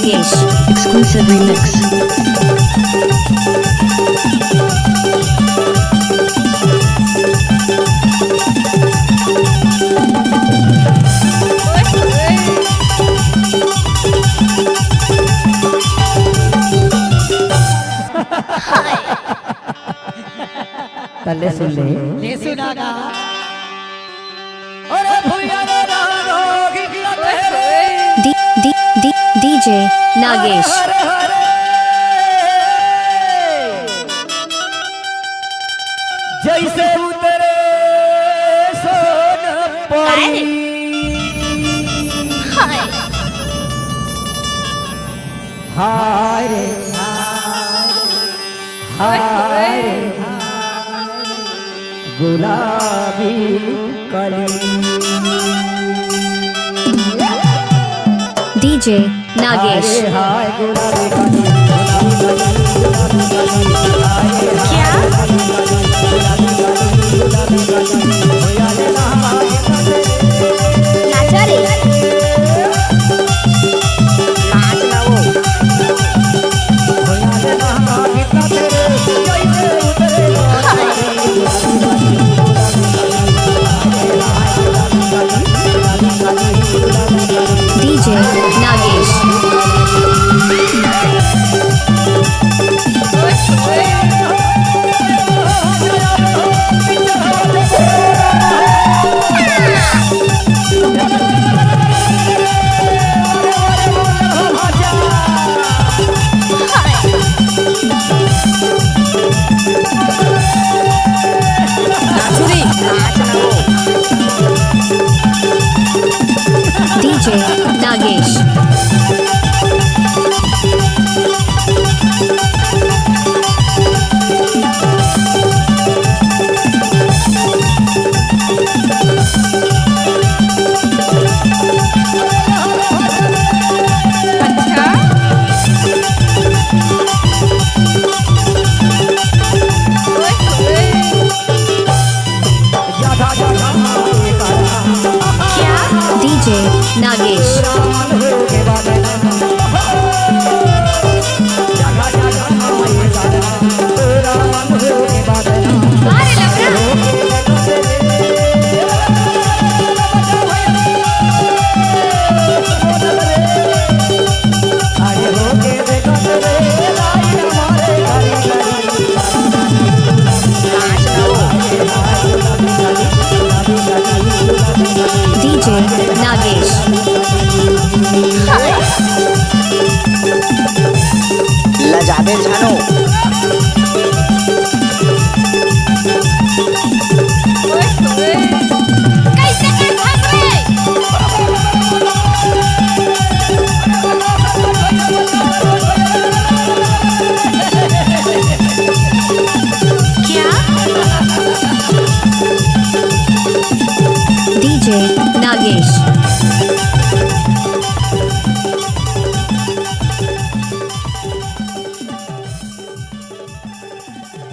Nagesh. Exclusive remix. तले सुन ले सुनागा अरे भैया रे रागी DJ Nagesh. जैसे उतरे सोन परी हाय रे हाय रे गुलाबी कली DJ Nagesh. हाय गुलाबी कली क्या? नाचा रे नाच ना वो DJ Nagesh. DJ Nagesh. DJ Nagesh. DJ Nagesh. लजाबे जानो